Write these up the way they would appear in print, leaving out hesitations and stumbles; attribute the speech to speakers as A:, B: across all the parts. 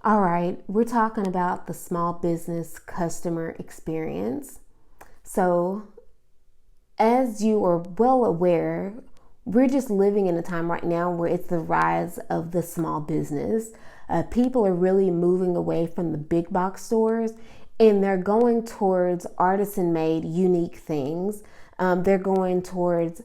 A: All right, we're talking about the small business customer experience. So, as you are well aware, we're just living in a time right now where it's the rise of the small business. People are really moving away from the big box stores and they're going towards artisan made, unique things. They're going towards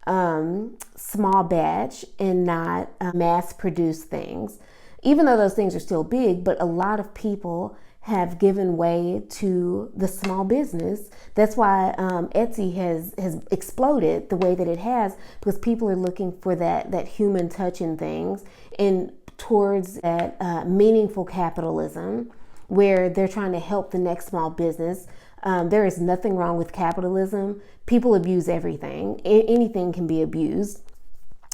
A: small batch and not mass produced things. Even though those things are still big, but a lot of people have given way to the small business. That's why Etsy has exploded the way that it has, because people are looking for that human touch in things and towards that meaningful capitalism where they're trying to help the next small business. There is nothing wrong with capitalism. People abuse everything. Anything can be abused.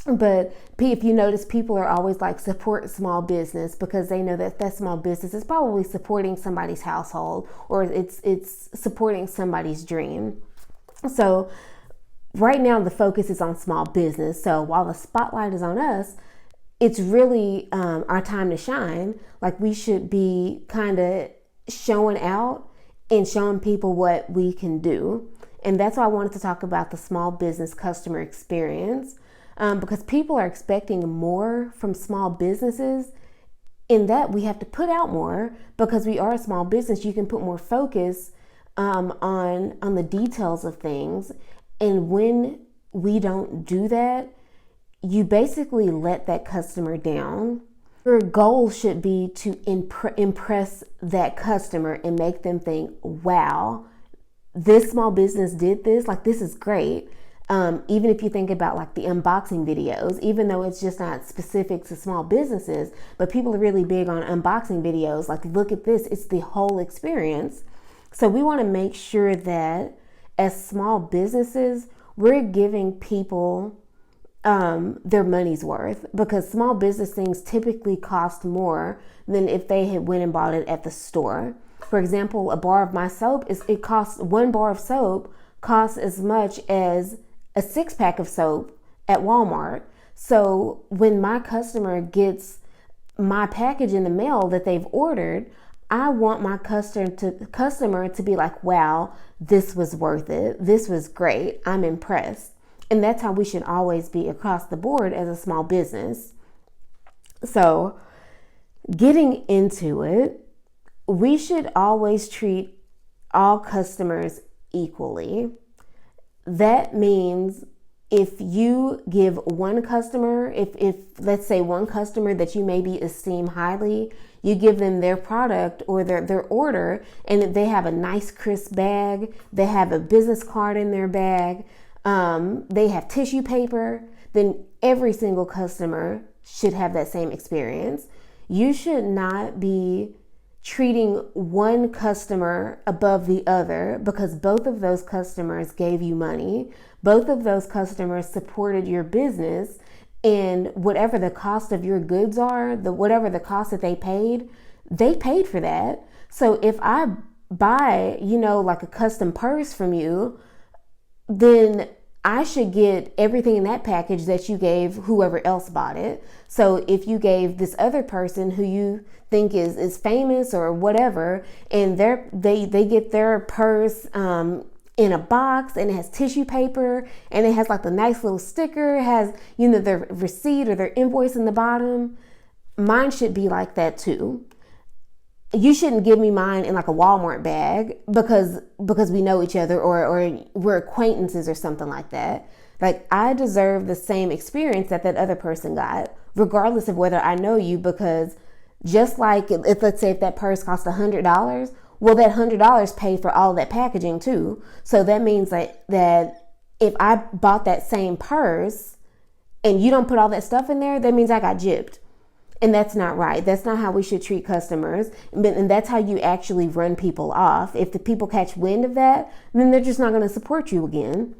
A: But if you notice, people are always like support small business because they know that small business is probably supporting somebody's household or it's supporting somebody's dream. So right now the focus is on small business. So while the spotlight is on us, it's really our time to shine. Like we should be kind of showing out and showing people what we can do. And that's why I wanted to talk about the small business customer experience. Because people are expecting more from small businesses. In that we have to put out more because we are a small business. You can put more focus on the details of things, and when we don't do that, you basically let that customer down. Your goal should be to impress that customer and make them think, "Wow, this small business did this. Like this is great." Even if you think about like the unboxing videos, even though it's just not specific to small businesses, but people are really big on unboxing videos. Like, look at this, it's the whole experience. So we want to make sure that as small businesses, we're giving people their money's worth, because small business things typically cost more than if they had went and bought it at the store. For example, a bar of my soap one bar of soap costs as much as a 6-pack of soap at Walmart. So when my customer gets my package in the mail that they've ordered, I want my customer to be like, "Wow, this was worth it. This was great. I'm impressed." And that's how we should always be across the board as a small business. So getting into it, we should always treat all customers equally. That means if you give one customer, if let's say one customer that you maybe esteem highly, you give them their product or their order, and they have a nice crisp bag, they have a business card in their bag, they have tissue paper, then every single customer should have that same experience. You should not be treating one customer above the other because both of those customers gave you money. Both of those customers supported your business, and whatever the cost of your goods are, whatever the cost that they paid for that. So if I buy, like a custom purse from you, then I should get everything in that package that you gave whoever else bought it. So if you gave this other person who you think is famous or whatever, and they get their purse in a box and it has tissue paper and it has like a nice little sticker, it has their receipt or their invoice in the bottom, mine should be like that too. You shouldn't give me mine in like a Walmart bag because we know each other or we're acquaintances or something like that. Like, I deserve the same experience that other person got, regardless of whether I know you, because just like let's say if that purse cost $100, well, that $100 paid for all of that packaging too. So that means that if I bought that same purse and you don't put all that stuff in there, that means I got gypped. And that's not right. That's not how we should treat customers. And that's how you actually run people off. If the people catch wind of that, then they're just not going to support you again.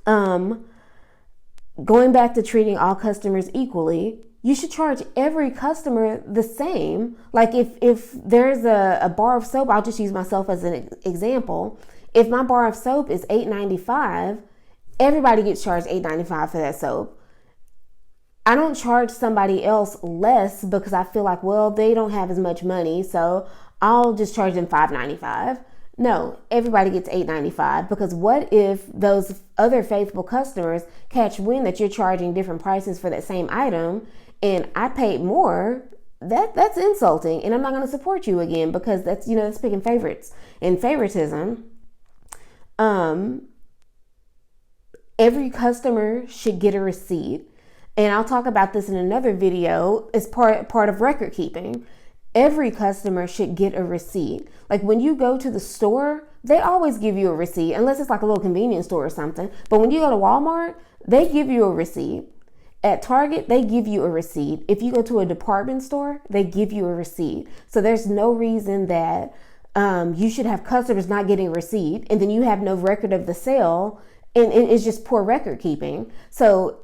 A: Going back to treating all customers equally, you should charge every customer the same. Like if there's a bar of soap, I'll just use myself as an example. If my bar of soap is $8.95, everybody gets charged $8.95 for that soap. I don't charge somebody else less because I feel like, well, they don't have as much money, so I'll just charge them $5.95. No, everybody gets $8.95, because what if those other faithful customers catch wind that you're charging different prices for that same item and I paid more? That's insulting, and I'm not going to support you again, because that's picking favorites and favoritism. Every customer should get a receipt. And I'll talk about this in another video as part of record keeping. Every customer should get a receipt. Like when you go to the store, they always give you a receipt, unless it's like a little convenience store or something. But when you go to Walmart, they give you a receipt. At Target, they give you a receipt. If you go to a department store, they give you a receipt. So there's no reason that you should have customers not getting a receipt and then you have no record of the sale, and it's just poor record keeping. So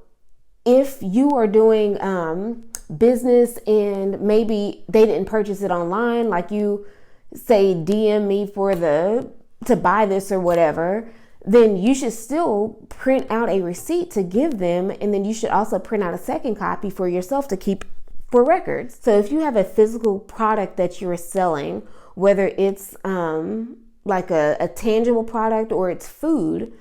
A: if you are doing business and maybe they didn't purchase it online, like you say DM me to buy this or whatever, then you should still print out a receipt to give them, and then you should also print out a second copy for yourself to keep for records. So if you have a physical product that you're selling, whether it's like a tangible product or it's food,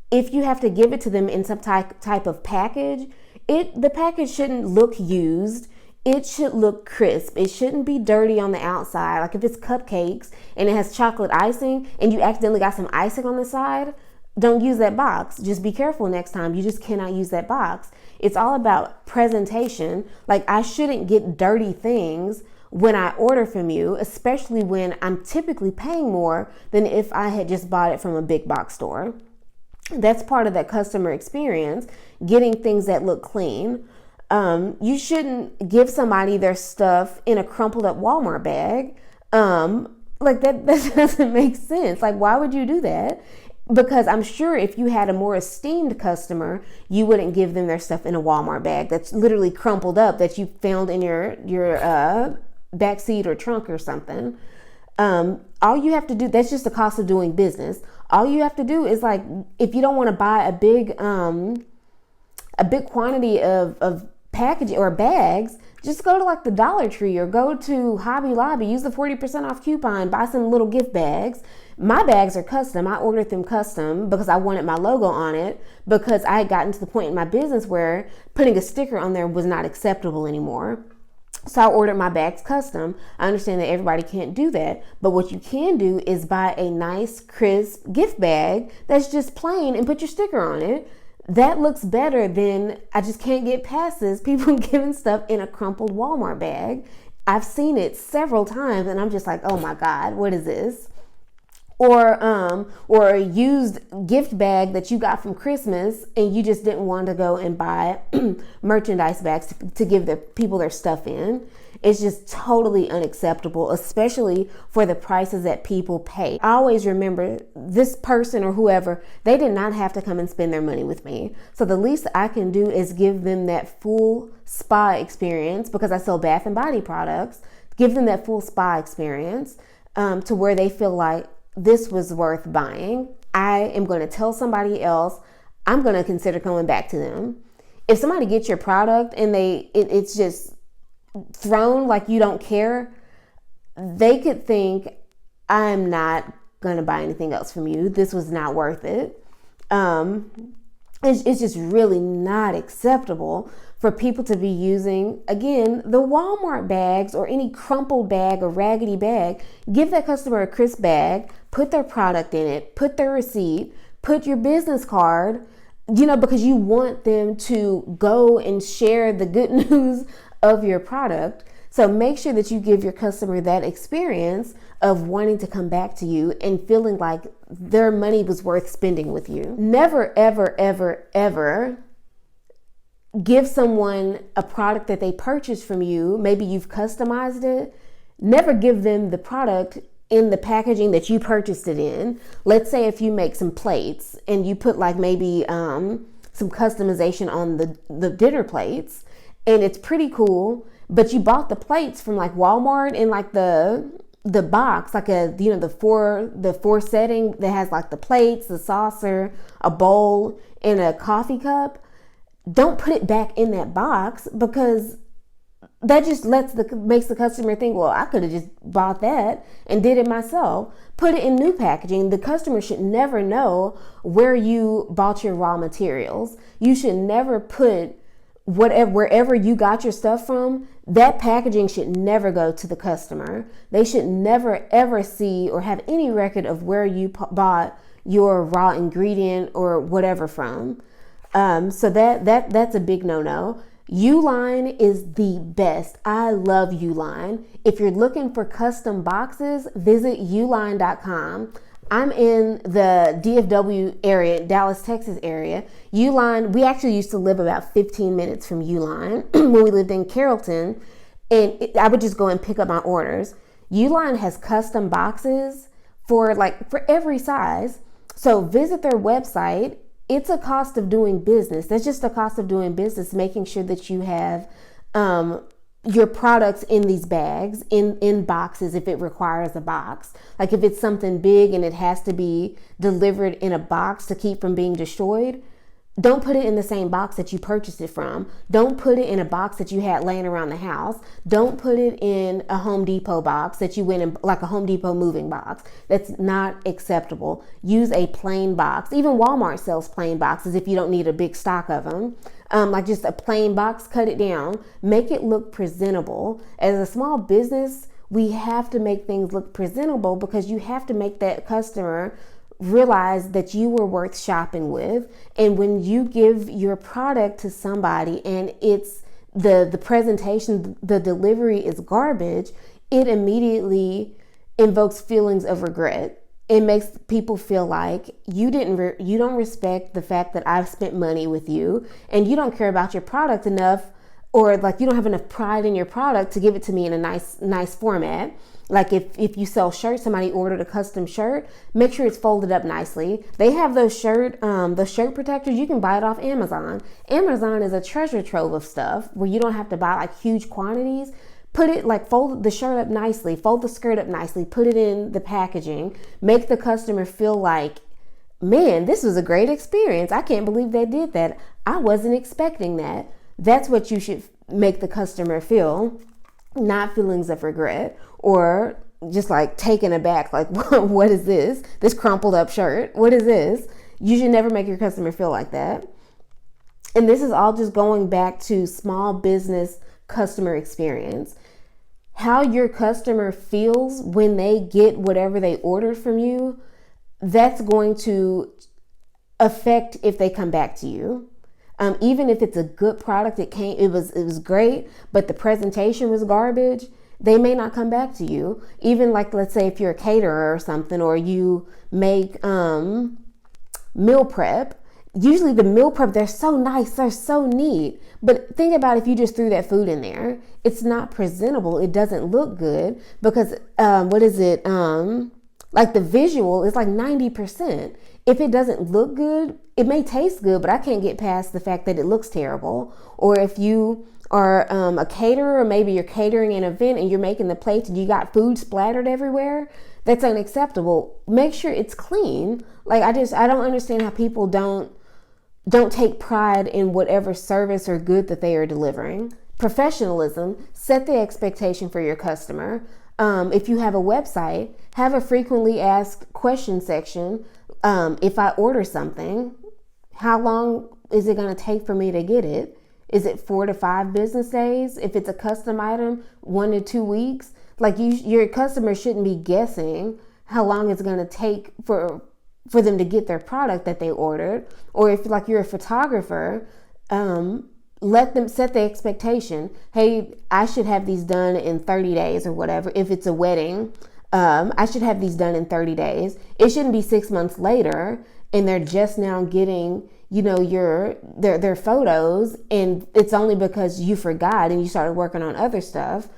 A: if you have to give it to them in some type of package, the package shouldn't look used. It should look crisp. It shouldn't be dirty on the outside. Like if it's cupcakes and it has chocolate icing and you accidentally got some icing on the side, don't use that box. Just be careful next time. You just cannot use that box. It's all about presentation. Like I shouldn't get dirty things when I order from you, especially when I'm typically paying more than if I had just bought it from a big box store. That's part of that customer experience, getting things that look clean. You shouldn't give somebody their stuff in a crumpled up Walmart bag. Like that doesn't make sense. Like, why would you do that? Because I'm sure if you had a more esteemed customer, you wouldn't give them their stuff in a Walmart bag that's literally crumpled up that you found in your back seat or trunk or something. All you have to do, that's just the cost of doing business. All you have to do is, like, if you don't want to buy a big quantity of packaging or bags, just go to like the Dollar Tree or go to Hobby Lobby, use the 40% off coupon, buy some little gift bags. My bags are custom. I ordered them custom because I wanted my logo on it, because I had gotten to the point in my business where putting a sticker on there was not acceptable anymore. So I ordered my bags custom. I understand that everybody can't do that, but what you can do is buy a nice, crisp gift bag that's just plain and put your sticker on it. That looks better than, I just can't get past this, people giving stuff in a crumpled Walmart bag. I've seen it several times and I'm just like, oh my God, what is this? Or a used gift bag that you got from Christmas and you just didn't want to go and buy merchandise bags to give the people their stuff in. It's just totally unacceptable, especially for the prices that people pay. I always remember this person or whoever, they did not have to come and spend their money with me. So the least I can do is give them that full spa experience, because I sell bath and body products, give them that full spa experience to where they feel like this was worth buying. I am going to tell somebody else, I'm going to consider coming back to them. If somebody gets your product and it's just thrown like you don't care, they could think, I'm not going to buy anything else from you. This was not worth it. It's just really not acceptable for people to be using, again, the Walmart bags or any crumpled bag or raggedy bag. Give that customer a crisp bag, put their product in it, put their receipt, put your business card, because you want them to go and share the good news of your product. So make sure that you give your customer that experience of wanting to come back to you and feeling like their money was worth spending with you. Never, ever, ever, ever give someone a product that they purchased from you. Maybe you've customized it. Never give them the product in the packaging that you purchased it in. Let's say if you make some plates and you put like maybe some customization on the dinner plates, and it's pretty cool, but you bought the plates from like Walmart in like the box, like the four setting that has like the plates, the saucer, a bowl, and a coffee cup. don't put it back in that box, because that just makes the customer think, well, I could have just bought that and did it myself. Put it in new packaging. The customer should never know where you bought your raw materials. You should never put wherever you got your stuff from. That packaging should never go to the customer. They should never ever see or have any record of where you bought your raw ingredient or whatever from. So that's a big no-no. Uline is the best. I love Uline. If you're looking for custom boxes, visit uline.com. I'm in the DFW area, Dallas, Texas area. Uline, we actually used to live about 15 minutes from Uline when we lived in Carrollton, and I would just go and pick up my orders. Uline has custom boxes for every size. So visit their website. It's a cost of doing business. That's just a cost of doing business, making sure that you have your products in these bags, in boxes if it requires a box. Like if it's something big and it has to be delivered in a box to keep from being destroyed, don't put it in the same box that you purchased it from. Don't put it in a box that you had laying around the house. Don't put it in a Home Depot box that you went in, like a Home Depot moving box. That's not acceptable. Use a plain box. Even Walmart sells plain boxes if you don't need a big stock of them. Like just a plain box, cut it down, make it look presentable. As a small business, we have to make things look presentable, because you have to make that customer realize that you were worth shopping with. And when you give your product to somebody and it's the presentation, the delivery is garbage, it immediately invokes feelings of regret. It makes people feel like you don't respect the fact that I've spent money with you, and you don't care about your product enough, or like you don't have enough pride in your product to give it to me in a nice format. Like if you sell shirts, somebody ordered a custom shirt, make sure it's folded up nicely. They have those shirt protectors. You can buy it off Amazon. Amazon is a treasure trove of stuff where you don't have to buy like huge quantities. Fold the shirt up nicely, fold the skirt up nicely, put it in the packaging, make the customer feel like, man, this was a great experience. I can't believe they did that. I wasn't expecting that. That's what you should make the customer feel, not feelings of regret or just like taken aback, like, what is this? This crumpled up shirt, what is this? You should never make your customer feel like that. And this is all just going back to small business customer experience. How your customer feels when they get whatever they ordered from you, that's going to affect if they come back to you. Even if it's a good product, it was great, but the presentation was garbage, they may not come back to you. Even like, let's say if you're a caterer or something, or you make meal prep. Usually the meal prep, they're so nice, they're so neat. But think about if you just threw that food in there, it's not presentable. It doesn't look good because like the visual is like 90%. If it doesn't look good, it may taste good, but I can't get past the fact that it looks terrible. Or if you are a caterer, or maybe you're catering an event and you're making the plates and you got food splattered everywhere, that's unacceptable. Make sure it's clean. Like I don't understand how people don't take pride in whatever service or good that they are delivering. Professionalism, set the expectation for your customer. If you have a website, have a frequently asked question section. If I order something, how long is it going to take for me to get it? Is it 4 to 5 business days? If it's a custom item, 1 to 2 weeks. Like your customer shouldn't be guessing how long it's going to take for them to get their product that they ordered. Or if like you're a photographer, let them set the expectation. Hey, I should have these done in 30 days or whatever. If it's a wedding, I should have these done in 30 days. It shouldn't be 6 months later and they're just now getting, their photos, and it's only because you forgot and you started working on other stuff.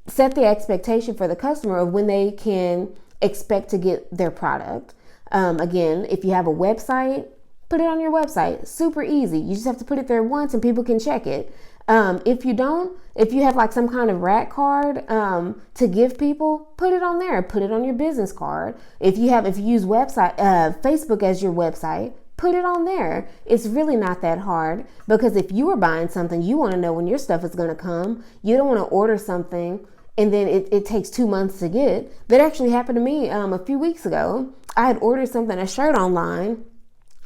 A: Set the expectation for the customer of when they can expect to get their product. Again, if you have a website, put it on your website. Super easy. You just have to put it there once and people can check it. If you have like some kind of rack card to give people, put it on there. Put it on your business card. If you use Facebook as your website, put it on there. It's really not that hard, because if you are buying something, you want to know when your stuff is going to come. You don't want to order something and then it takes 2 months to get. That actually happened to me a few weeks ago. I had ordered something, a shirt online,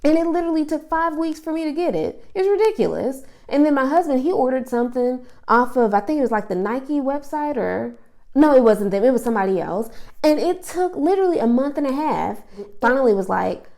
A: and it literally took 5 weeks for me to get it. It was ridiculous. And then my husband, he ordered something off of, I think it was like the Nike website, or no, it wasn't them. It was somebody else. And it took literally a month and a half. Finally was like,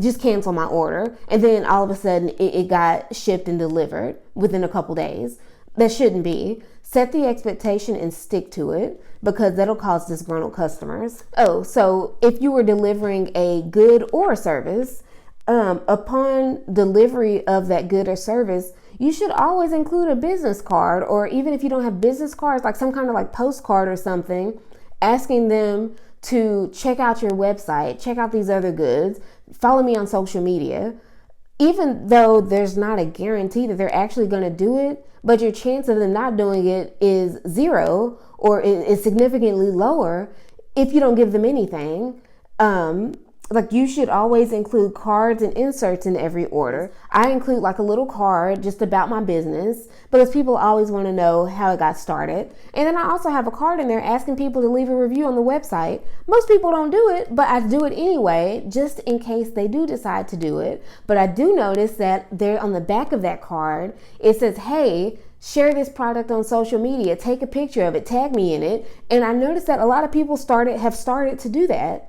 A: just cancel my order. And then all of a sudden it got shipped and delivered within a couple days. That shouldn't be. Set the expectation and stick to it, because that'll cause disgruntled customers. Oh, so if you were delivering a good or a service, upon delivery of that good or service, you should always include a business card, or even if you don't have business cards, like some kind of like postcard or something, asking them to check out your website, check out these other goods, follow me on social media. Even though there's not a guarantee that they're actually going to do it, but your chance of them not doing it is zero, or is significantly lower if you don't give them anything. Like, you should always include cards and inserts in every order. I include like a little card just about my business, because people always want to know how it got started. And then I also have a card in there asking people to leave a review on the website. Most people don't do it, but I do it anyway, just in case they do decide to do it. But I do notice that there on the back of that card, it says, hey, share this product on social media, take a picture of it, tag me in it. And I noticed that a lot of people have started to do that.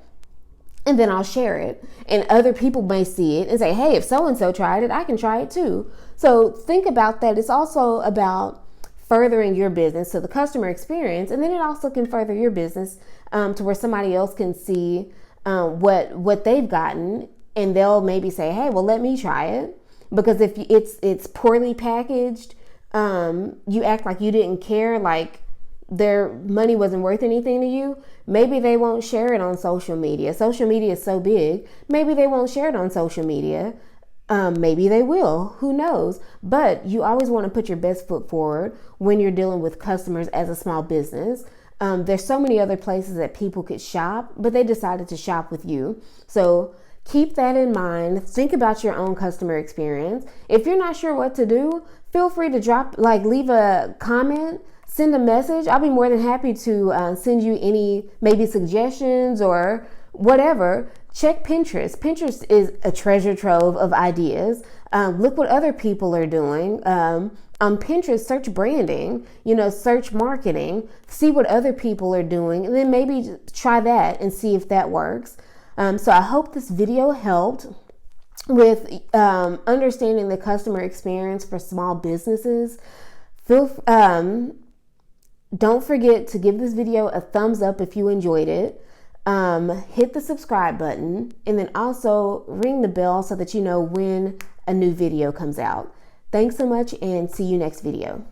A: And then I'll share it, and other people may see it and say, hey, if so-and-so tried it, I can try it too. So think about that. It's also about furthering your business, so the customer experience, and then it also can further your business to where somebody else can see what they've gotten, and they'll maybe say, hey, well, let me try it. Because if it's poorly packaged, you act like you didn't care, like their money wasn't worth anything to you, maybe they won't share it on social media. Social media is so big, maybe they won't share it on social media. Maybe they will, who knows? But you always want to put your best foot forward when you're dealing with customers as a small business. There's so many other places that people could shop, but they decided to shop with you. So keep that in mind. Think about your own customer experience. If you're not sure what to do, feel free to leave a comment, send a message. I'll be more than happy to send you any maybe suggestions or whatever. Check Pinterest. Pinterest is a treasure trove of ideas. Look what other people are doing. On Pinterest, search branding, search marketing, see what other people are doing, and then maybe try that and see if that works. So I hope this video helped with understanding the customer experience for small businesses. Don't forget to give this video a thumbs up if you enjoyed it. Hit the subscribe button, and then also ring the bell so that you know when a new video comes out. Thanks so much, and see you next video.